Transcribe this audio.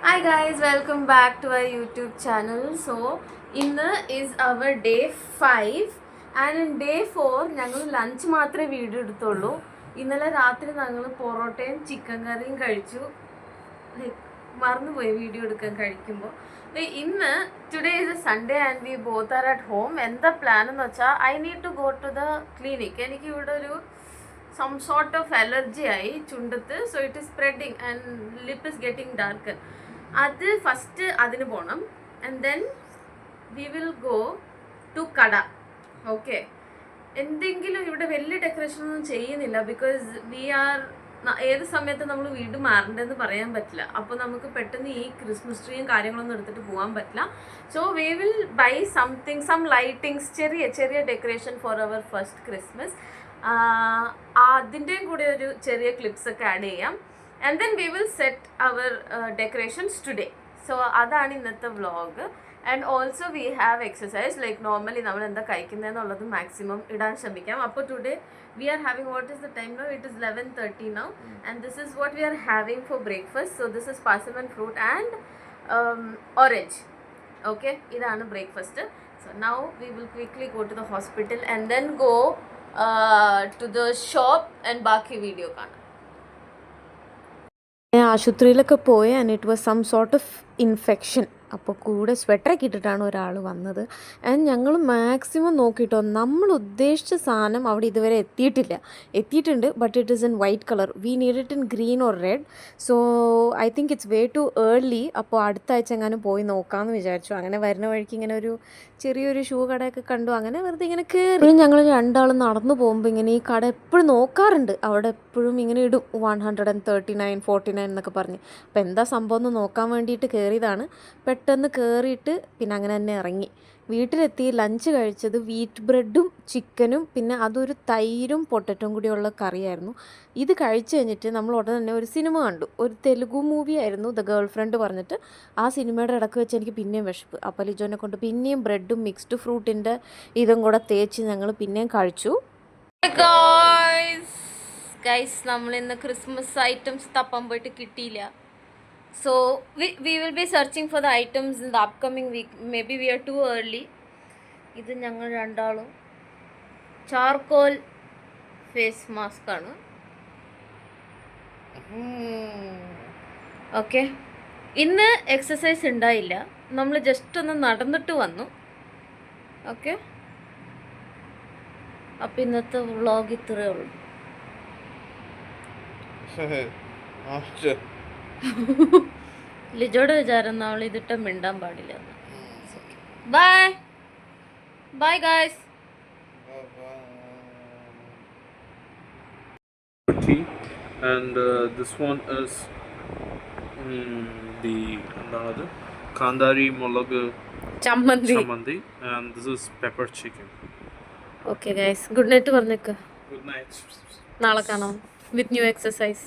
Hi guys, welcome back to our YouTube channel. So, ഇന്ന് is our day 5 and in day 4 ഞങ്ങൾ lunch മാത്രമേ video എടുത്തുള്ളൂ. ഇന്നലെ രാത്രി ഞങ്ങൾ പൊറോട്ടയും ചിക്കൻ കറിയും കഴിച്ചു. മറന്നുപോയി വീഡിയോ എടുക്കാൻ കഴിക്കുമ്പോൾ. ഇന്ന് today is a Sunday and we both are at home. എന്താ പ്ലാൻ എന്ന് വെച്ചാൽ I need to go to the clinic. എനിക്ക് ഇവിടെ ഒരു some sort of allergy ആയി ചുണ്ടത്ത്. So it is spreading and lip is getting darker. അത് first അതിന് പോകണം and then we will go to കട. ഓക്കെ, എന്തെങ്കിലും ഇവിടെ വലിയ ഡെക്കറേഷൻ ഒന്നും ചെയ്യുന്നില്ല ബിക്കോസ് വി ആർ ഏത് സമയത്ത് നമ്മൾ വീട് മാറേണ്ടതെന്ന് പറയാൻ പറ്റില്ല. അപ്പോൾ നമുക്ക് പെട്ടെന്ന് ഈ ക്രിസ്മസ് ട്രീയും കാര്യങ്ങളൊന്നും എടുത്തിട്ട് പോകാൻ പറ്റില്ല. So we will buy something, some lightings, ചെറിയ ചെറിയ decoration for our first Christmas. അതിൻ്റെയും കൂടെ ഒരു ചെറിയ ക്ലിപ്സ് ഒക്കെ ആഡ് ചെയ്യാം. And then we will set our decorations today. So അതാണ് ഇന്നത്തെ vlog. And also we have exercise. Like normally നമ്മൾ എന്താ കഴിക്കുന്നതെന്നുള്ളത് മാക്സിമം ഇടാൻ ശ്രമിക്കാം. അപ്പോൾ today we are having, what is the time now? It is 11:30 now. And this is what we are having for breakfast. So this is persimmon fruit and orange. Okay, idana breakfast. So now we will quickly go to the hospital and then go to the shop and baki video കാണാം. ആശുപത്രിയിലൊക്കെ പോയ and it was some sort of infection. അപ്പോൾ കൂടെ സ്വെറ്ററൊക്കെ ഇട്ടിട്ടാണ് ഒരാൾ വന്നത്. And ഞങ്ങൾ maximum നോക്കിയിട്ടോ, നമ്മൾ ഉദ്ദേശിച്ച സാധനം അവിടെ ഇതുവരെ എത്തിയിട്ടുണ്ട്. But it is in white colour. We need it in green or red. So I think it's way too early. അപ്പോൾ അടുത്ത ആഴ്ച എങ്ങാനും പോയി നോക്കാമെന്ന് വിചാരിച്ചു. അങ്ങനെ വരുന്ന വഴിക്ക് ഇങ്ങനെ ഒരു ചെറിയൊരു ഷൂ കടയൊക്കെ കണ്ടു. അങ്ങനെ വെറുതെ ഇങ്ങനെ കയറി. ഞങ്ങൾ രണ്ടാളും നടന്നു പോകുമ്പോൾ ഇങ്ങനെ ഈ കട എപ്പോഴും നോക്കാറുണ്ട്. അവിടെ എപ്പോഴും ഇങ്ങനെ ഇടും 139, 49 എന്നൊക്കെ പറഞ്ഞ്. അപ്പോൾ എന്താ സംഭവം എന്ന് നോക്കാൻ വേണ്ടിയിട്ട് കയറിയതാണ്. പെട്ടെന്ന് കയറിയിട്ട് പിന്നെ അങ്ങനെ തന്നെ ഇറങ്ങി. വീട്ടിലെത്തി ലഞ്ച് കഴിച്ചത് വീറ്റ് ബ്രെഡും ചിക്കനും പിന്നെ അതൊരു തൈരും പൊട്ടറ്റോയും കൂടിയുള്ള കറിയായിരുന്നു. ഇത് കഴിച്ച് കഴിഞ്ഞിട്ട് നമ്മൾ ഉടനെ തന്നെ ഒരു സിനിമ കണ്ടു. ഒരു തെലുഗു മൂവി ആയിരുന്നു, ദ ഗേൾ ഫ്രണ്ട് പറഞ്ഞിട്ട്. ആ സിനിമയുടെ ഇടയ്ക്ക് വെച്ച് എനിക്ക് പിന്നെയും വിശപ്പ്. അപ്പോൾ ലിജോനെ കൊണ്ട് പിന്നെയും ബ്രെഡും മിക്സ്ഡ് ഫ്രൂട്ടിൻ്റെ ഇതും കൂടെ തേച്ച് ഞങ്ങൾ പിന്നെയും കഴിച്ചു. ഗൈസ്, നമ്മളിന്ന് ക്രിസ്മസ് ഐറ്റംസ് തപ്പാൻ പോയിട്ട് കിട്ടിയില്ല. So we will be searching for the items in the upcoming week. Maybe we are too early. ഇത് ഞങ്ങൾ രണ്ടാളും ചാർക്കോൾ ഫേസ് മാസ്ക് ആണ്. ഓക്കെ, ഇന്ന് എക്സസൈസ് ഉണ്ടായില്ല. നമ്മൾ ജസ്റ്റ് ഒന്ന് നടന്നിട്ട് വന്നു. ഓക്കെ, അപ്പം ഇന്നത്തെ വ്ളോഗ് ഇത്രയേ ഉള്ളൂ. ലിജോയുടെ വിചാരം നമ്മൾ ഇതിട്ട് മിണ്ടാൻ പാടില്ല. Bye bye guys. And this one is the Kandari Molag Chammandi, and this is pepper chicken. Okay guys, good night പറഞ്ഞേക്ക്. Good night. നാളെ കാണാം with new exercise.